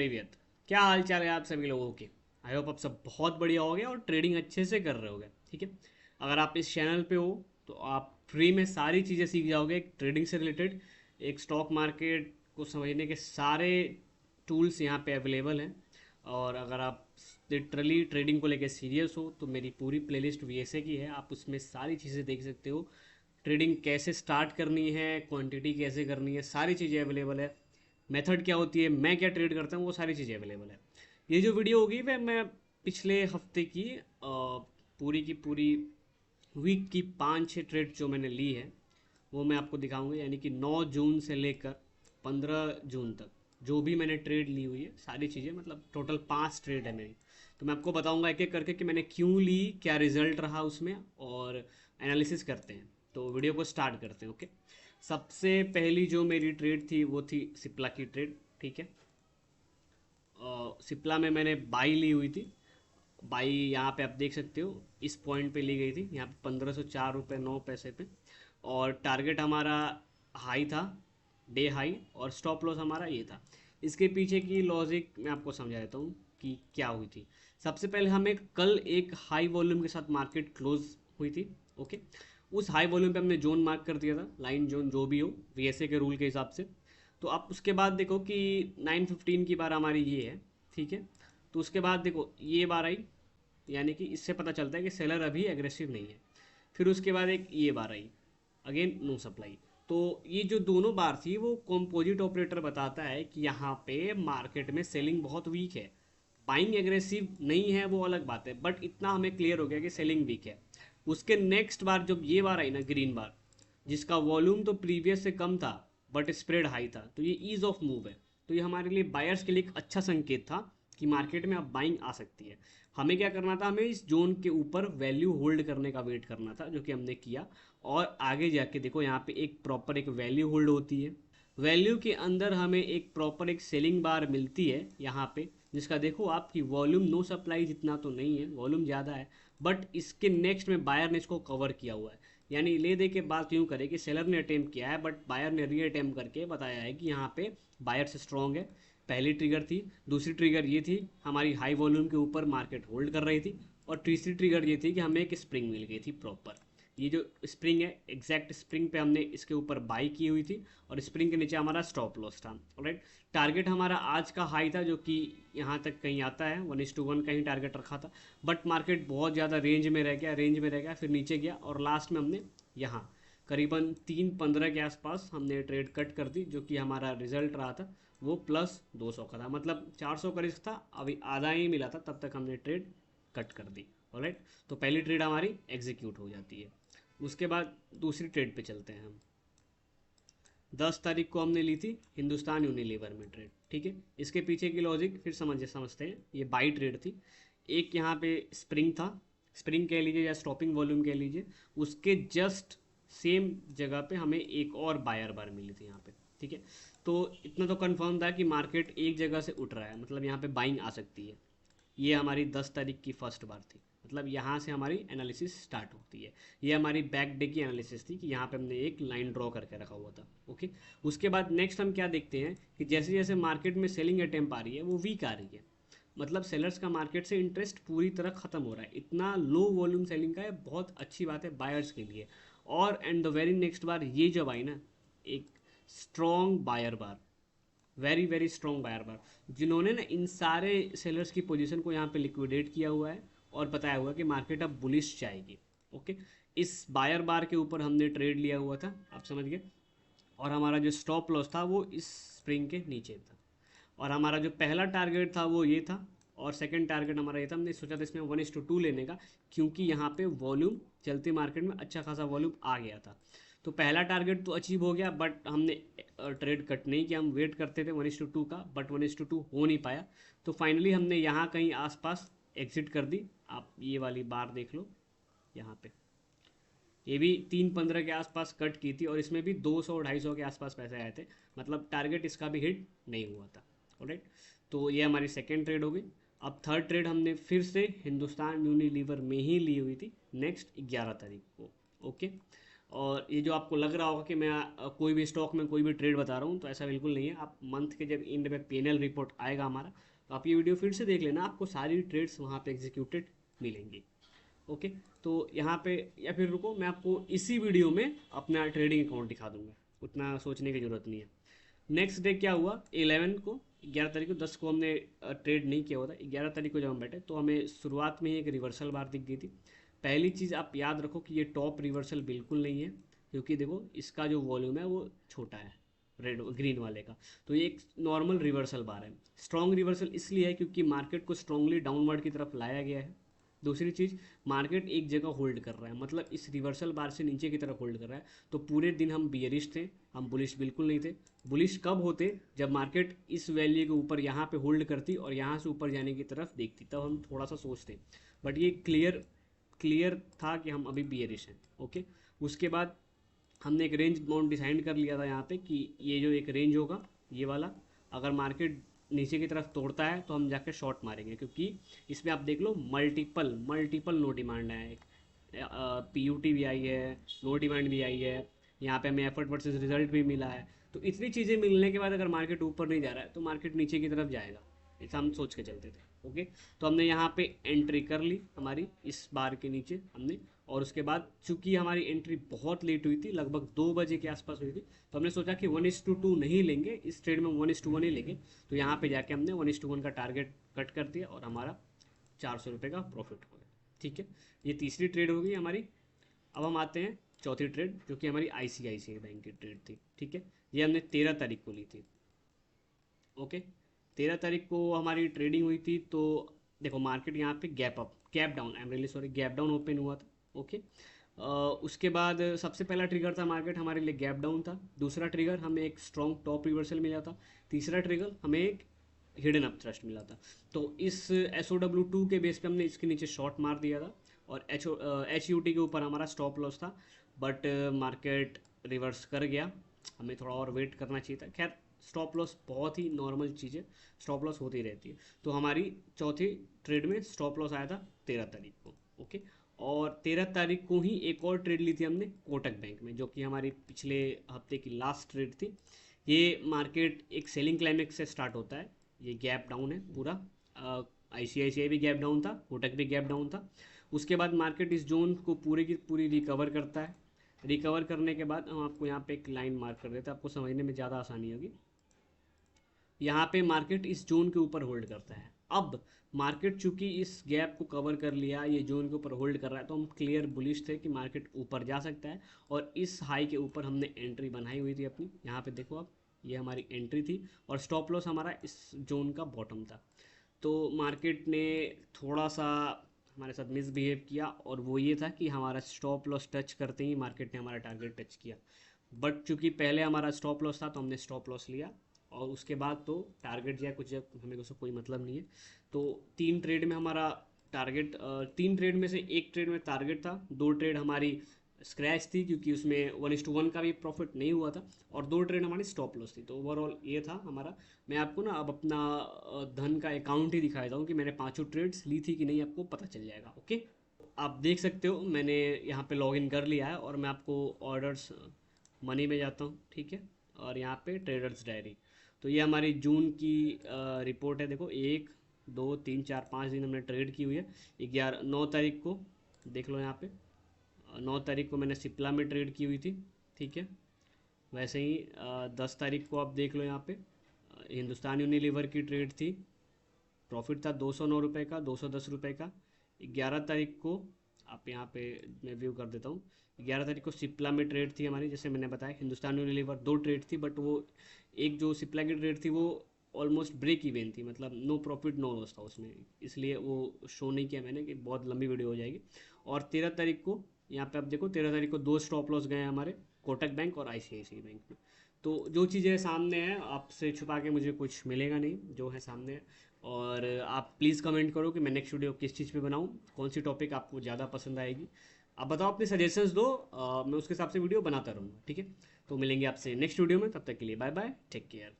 प्रीवियत। क्या हाल चाल है आप सभी लोगों के। आई होप आप सब बहुत बढ़िया होगे और ट्रेडिंग अच्छे से कर रहे होगे। ठीक है, अगर आप इस चैनल पे हो तो आप फ्री में सारी चीज़ें सीख जाओगे ट्रेडिंग से रिलेटेड। एक स्टॉक मार्केट को समझने के सारे टूल्स यहाँ पे अवेलेबल हैं। और अगर आप लिटरली ट्रेडिंग को लेकर सीरियस हो तो मेरी पूरी प्लेलिस्ट वीएसए की है, आप उसमें सारी चीज़ें देख सकते हो। ट्रेडिंग कैसे स्टार्ट करनी है, क्वांटिटी कैसे करनी है, सारी चीज़ें अवेलेबल है। मेथड क्या होती है, मैं क्या ट्रेड करता हूँ, वो सारी चीज़ें अवेलेबल है। ये जो वीडियो होगी वह मैं पिछले हफ्ते की पूरी की पूरी वीक की 5-6 ट्रेड जो मैंने ली है वो मैं आपको दिखाऊंगा। यानी कि 9 जून से लेकर 15 जून तक जो भी मैंने ट्रेड ली हुई है सारी चीज़ें, मतलब टोटल 5 ट्रेड है मेरी। तो मैं आपको बताऊंगा एक एक करके कि मैंने क्यों ली, क्या रिजल्ट रहा उसमें, और एनालिसिस करते हैं। तो वीडियो को स्टार्ट करते हैं। ओके, सबसे पहली जो मेरी ट्रेड थी वो थी सिप्ला की ट्रेड। ठीक है, सिप्ला में मैंने बाई ली हुई थी। बाई यहाँ पे आप देख सकते हो, इस पॉइंट पे ली गई थी, यहाँ पे 1504 रुपये 9 पैसे पे। और टारगेट हमारा हाई था, डे हाई, और स्टॉप लॉस हमारा ये था। इसके पीछे की लॉजिक मैं आपको समझा देता हूँ कि क्या हुई थी। सबसे पहले हमें कल एक हाई वॉल्यूम के साथ मार्केट क्लोज हुई थी। ओके, उस हाई वॉल्यूम पे हमने जोन मार्क कर दिया था, लाइन जोन जो भी हो वीएसए के रूल के हिसाब से। तो आप उसके बाद देखो कि 9:15 की बार हमारी ये है। ठीक है, तो उसके बाद देखो ये बार आई, यानी कि इससे पता चलता है कि सेलर अभी एग्रेसिव नहीं है। फिर उसके बाद एक ये बार आई, अगेन नो सप्लाई। तो ये जो दोनों बार थी वो कॉम्पोजिट ऑपरेटर बताता है कि यहाँ पे मार्केट में सेलिंग बहुत वीक है। बाइंग एग्रेसिव नहीं है वो अलग बात है, बट इतना हमें क्लियर हो गया कि सेलिंग वीक है। उसके नेक्स्ट बार जब ये बार आई ना, ग्रीन बार, जिसका वॉल्यूम तो प्रीवियस से कम था बट स्प्रेड हाई था, तो ये ईज ऑफ मूव है। तो ये हमारे लिए बायर्स के लिए एक अच्छा संकेत था कि मार्केट में अब बाइंग आ सकती है। हमें क्या करना था, हमें इस जोन के ऊपर वैल्यू होल्ड करने का वेट करना था, जो कि हमने किया। और आगे जाके देखो यहाँ पे एक प्रॉपर एक वैल्यू होल्ड होती है। वैल्यू के अंदर हमें एक प्रॉपर एक सेलिंग बार मिलती है यहाँ पे, जिसका देखो आपकी वॉल्यूम नो सप्लाई जितना तो नहीं है, वॉल्यूम ज़्यादा है, बट इसके नेक्स्ट में बायर ने इसको कवर किया हुआ है। यानी ले दे के बात यूँ करे कि सेलर ने अटेम्प्ट किया है बट बायर ने री अटेम्प्ट करके बताया है कि यहाँ पे बायर से स्ट्रॉन्ग है। पहली ट्रिगर थी। दूसरी ट्रिगर ये थी, हमारी हाई वॉल्यूम के ऊपर मार्केट होल्ड कर रही थी। और तीसरी ट्रिगर ये थी कि हमें एक स्प्रिंग मिल गई थी प्रॉपर। ये जो स्प्रिंग है, एग्जैक्ट स्प्रिंग पे हमने इसके ऊपर बाई की हुई थी, और स्प्रिंग के नीचे हमारा स्टॉप लॉस था। राइट, टारगेट हमारा आज का हाई था जो कि यहाँ तक कहीं आता है, 1:1 का ही टारगेट रखा था। बट मार्केट बहुत ज़्यादा रेंज में रह गया, रेंज में रह गया, फिर नीचे गया, और लास्ट में हमने यहाँ करीबन 3:15 के आसपास हमने ट्रेड कट कर दी, जो कि हमारा रिजल्ट रहा था वो +200 का था। मतलब 400 का रिस्क था, अभी आधा ही मिला था, तब तक हमने ट्रेड कट कर दी। ऑलराइट, तो पहली ट्रेड हमारी एग्जीक्यूट हो जाती है। उसके बाद दूसरी ट्रेड पे चलते हैं हम। 10 तारीख को हमने ली थी हिंदुस्तान यूनिलीवर में ट्रेड। ठीक है, इसके पीछे की लॉजिक फिर समझते हैं। ये बाई ट्रेड थी। एक यहाँ पे स्प्रिंग था, स्प्रिंग कह लीजिए या स्टॉपिंग वॉल्यूम कह लीजिए, उसके जस्ट सेम जगह पे हमें एक और बायर बार मिली थी यहाँ पे। ठीक है, तो इतना तो कंफर्म था कि मार्केट एक जगह से उठ रहा है, मतलब यहाँ पे बाइंग आ सकती है। ये हमारी 10 तारीख की फर्स्ट बार थी, मतलब यहाँ से हमारी एनालिसिस स्टार्ट होती है। ये हमारी बैक डे की एनालिसिस थी कि यहाँ पे हमने एक लाइन ड्रॉ करके रखा हुआ था। ओके, उसके बाद नेक्स्ट हम क्या देखते हैं कि जैसे जैसे मार्केट में सेलिंग अटेम्प आ रही है वो वीक आ रही है। मतलब सेलर्स का मार्केट से इंटरेस्ट पूरी तरह ख़त्म हो रहा है। इतना लो वॉल्यूम सेलिंग का है, बहुत अच्छी बात है बायर्स के लिए। और एंड द वेरी नेक्स्ट बार ये जब आई ना, एक स्ट्रॉन्ग बायर बार, वेरी वेरी स्ट्रॉन्ग बायर बार, जिन्होंने ना इन सारे सेलर्स की पोजीशन को यहाँ पे लिक्विडेट किया हुआ है और बताया हुआ है कि मार्केट अब बुलिश जाएगी। ओके, इस बायर बार के ऊपर हमने ट्रेड लिया हुआ था, आप समझ गए। और हमारा जो स्टॉप लॉस था वो इस स्प्रिंग के नीचे था। और हमारा जो पहला टारगेट था वो ये था, और सेकंड टारगेट हमारा ये था। हमने सोचा था इसमें 1:2 लेने का, क्योंकि यहाँ पे वॉल्यूम चलती मार्केट में अच्छा खासा वॉल्यूम आ गया था। तो पहला टारगेट तो अचीव हो गया, बट हमने ट्रेड कट नहीं किया। हम वेट करते थे 1:2 का, बट 1:2 हो नहीं पाया। तो फाइनली हमने यहाँ कहीं आसपास एग्जिट कर दी। आप ये वाली बार देख लो यहाँ पे, ये भी 3:15 के आसपास कट की थी, और इसमें भी 200-250 के आसपास पैसे आए थे। मतलब टारगेट इसका भी हिट नहीं हुआ था। ऑलराइट, तो ये हमारी सेकेंड ट्रेड हो गई। अब थर्ड ट्रेड हमने फिर से हिंदुस्तान यूनिलीवर में ही ली हुई थी, नेक्स्ट 11 तारीख को। ओके, और ये जो आपको लग रहा होगा कि मैं कोई भी स्टॉक में कोई भी ट्रेड बता रहा हूँ, तो ऐसा बिल्कुल नहीं है। आप मंथ के जब एंड में पीएनएल रिपोर्ट आएगा हमारा, तो आप ये वीडियो फिर से देख लेना, आपको सारी ट्रेड्स वहाँ पे एग्जीक्यूटेड मिलेंगी। ओके, तो यहाँ पे, या फिर रुको, मैं आपको इसी वीडियो में अपना ट्रेडिंग अकाउंट दिखा दूंगा, उतना सोचने की ज़रूरत नहीं है। नेक्स्ट डे क्या हुआ, 11 को, 11 तारीख को, 10 को हमने ट्रेड नहीं किया हुआ था। 11 तारीख को जब हम बैठे तो हमें शुरुआत में ही एक रिवर्सल बार दिख गई थी। पहली चीज़ आप याद रखो कि ये टॉप रिवर्सल बिल्कुल नहीं है, क्योंकि देखो इसका जो वॉल्यूम है वो छोटा है रेड ग्रीन वाले का। तो ये एक नॉर्मल रिवर्सल बार है। स्ट्रॉन्ग रिवर्सल इसलिए है क्योंकि मार्केट को स्ट्रांगली डाउनवर्ड की तरफ लाया गया है। दूसरी चीज़, मार्केट एक जगह होल्ड कर रहा है, मतलब इस रिवर्सल बार से नीचे की तरफ होल्ड कर रहा है। तो पूरे दिन हम बियरिश थे, हम बुलिश बिल्कुल नहीं थे। बुलिश कब होते, जब मार्केट इस वैल्यू के ऊपर यहाँ पे होल्ड करती और यहाँ से ऊपर जाने की तरफ देखती, तब हम थोड़ा सा सोचते। बट ये क्लियर क्लियर था कि हम अभी बियरिश हैं। ओके, उसके बाद हमने एक रेंज बाउंड डिसाइड कर लिया था यहाँ पे कि ये जो एक रेंज होगा ये वाला, अगर मार्केट नीचे की तरफ तोड़ता है तो हम जाके शॉर्ट मारेंगे, क्योंकि इसमें आप देख लो मल्टीपल मल्टीपल नो डिमांड है। पीयूटी भी आई है, नो डिमांड भी आई है, यहाँ पे हमें एफर्ट वर्सेस रिजल्ट भी मिला है। तो इतनी चीज़ें मिलने के बाद अगर मार्केट ऊपर नहीं जा रहा है तो मार्केट नीचे की तरफ जाएगा, ऐसा हम सोच के चलते थे। ओके, तो हमने यहाँ पे एंट्री कर ली हमारी इस बार के नीचे हमने। और उसके बाद चूंकि हमारी एंट्री बहुत लेट हुई थी, लगभग 2 बजे के आसपास हुई थी, तो हमने सोचा कि 1:2 नहीं लेंगे इस ट्रेड में, 1:1 ही लेंगे। तो यहाँ पे जाके हमने 1:1 का टारगेट कट कर दिया और हमारा 400 रुपये का प्रॉफिट हो गया। ठीक है, ये तीसरी ट्रेड हो गई हमारी। अब हम आते हैं चौथी ट्रेड, जो कि हमारी आईसीआईसीआई बैंक की ट्रेड थी। ठीक है, ये हमने 13 तारीख को ली थी। ओके, 13 तारीख को हमारी ट्रेडिंग हुई थी। तो देखो मार्केट यहाँ पे gap up, gap down, I am really sorry, gap down open हुआ था। ओके, उसके बाद सबसे पहला ट्रिगर था मार्केट हमारे लिए गैप डाउन था। दूसरा ट्रिगर हमें एक स्ट्रॉन्ग टॉप रिवर्सल मिला था। तीसरा ट्रिगर हमें एक हिडन अप थ्रस्ट मिला था। तो इस SOW2 के बेस पे हमने इसके नीचे शॉर्ट मार दिया था, और HUT के ऊपर हमारा स्टॉप लॉस था। बट मार्केट रिवर्स कर गया, हमें थोड़ा और वेट करना चाहिए था। खैर, स्टॉप लॉस बहुत ही नॉर्मल चीज़ है, स्टॉप लॉस होती रहती है। तो हमारी चौथी ट्रेड में स्टॉप लॉस आया था 13 तारीख को। ओके, और 13 तारीख को ही एक और ट्रेड ली थी हमने कोटक बैंक में, जो कि हमारी पिछले हफ्ते की लास्ट ट्रेड थी। ये मार्केट एक सेलिंग क्लाइमेक्स से स्टार्ट होता है, ये गैप डाउन है पूरा। आईसीआईसीआई भी गैप डाउन था, कोटक भी गैप डाउन था। उसके बाद मार्केट इस जोन को पूरी की पूरी रिकवर करता है। रिकवर करने के बाद हम आपको यहाँ पे एक लाइन मार्क कर देते हैं, आपको समझने में ज़्यादा आसानी होगी। यहाँ पे मार्केट इस जोन के ऊपर होल्ड करता है। अब मार्केट चूंकि इस गैप को कवर कर लिया, ये जोन के ऊपर होल्ड कर रहा है, तो हम क्लियर बुलिश थे कि मार्केट ऊपर जा सकता है। और इस हाई के ऊपर हमने एंट्री बनाई हुई थी अपनी। यहाँ पे देखो आप, ये हमारी एंट्री थी और स्टॉप लॉस हमारा इस जोन का बॉटम था। तो मार्केट ने थोड़ा सा हमारे साथ मिसबिहेव किया, और वो ये था कि हमारा स्टॉप लॉस टच करते ही मार्केट ने हमारा टारगेट टच किया। बट चूंकि पहले हमारा स्टॉप लॉस था तो हमने स्टॉप लॉस लिया, और उसके बाद तो टारगेट या कुछ हमें उससे कोई मतलब नहीं है। तो 3 ट्रेड में हमारा टारगेट, 3 ट्रेड में से एक ट्रेड में टारगेट था, 2 ट्रेड हमारी स्क्रैच थी क्योंकि उसमें 1:1 का भी प्रॉफिट नहीं हुआ था, और 2 ट्रेड हमारी स्टॉप लॉस थी। तो ओवरऑल ये था हमारा। मैं आपको ना अब अपना धन का अकाउंट ही दिखा देता हूँ कि मैंने पांचों ट्रेड्स ली थी कि नहीं, आपको पता चल जाएगा। ओके, आप देख सकते हो मैंने यहाँ पे लॉगिन कर लिया है, और मैं आपको ऑर्डर्स मनी में जाता हूँ। ठीक है, और यहाँ पे ट्रेडर्स डायरी, तो ये हमारी जून की रिपोर्ट है। देखो 1 2 3 4 5 दिन हमने ट्रेड की हुई है। 9 तारीख को देख लो यहाँ पे, 9 तारीख को मैंने सिप्ला में ट्रेड की हुई थी। ठीक है, वैसे ही 10 तारीख को आप देख लो यहाँ पे, हिंदुस्तान यूनिलीवर की ट्रेड थी, प्रॉफिट था 209 रुपये का, 210 रुपये का। 11 तारीख को आप यहाँ पे मैं व्यू कर देता हूँ। 11 तारीख को सिप्ला में ट्रेड थी हमारी, जैसे मैंने बताया हिंदुस्तान यूनिलीवर 2 ट्रेड थी, बट वो एक जो सिप्ला की ट्रेड थी वो ऑलमोस्ट ब्रेक इवेन थी, मतलब नो प्रॉफिट नो लॉस था उसमें, इसलिए वो शो नहीं किया मैंने कि बहुत लंबी वीडियो हो जाएगी। और 13 तारीख को यहाँ पे आप देखो, 13 तारीख को 2 स्टॉप लॉस गए हमारे, कोटक बैंक और आईसीआईसीआई बैंक में। तो जो चीज़ें सामने हैं, आपसे छुपा के मुझे कुछ मिलेगा नहीं, जो है सामने है। और आप प्लीज़ कमेंट करो कि मैं नेक्स्ट वीडियो किस चीज़ पे बनाऊँ, कौन सी टॉपिक आपको ज़्यादा पसंद आएगी। आप बताओ, अपने सजेशंस दो, मैं उसके हिसाब से वीडियो बनाता रहूँगा। ठीक है, तो मिलेंगे आपसे नेक्स्ट वीडियो में, तब तक के लिए बाय बाय, टेक केयर।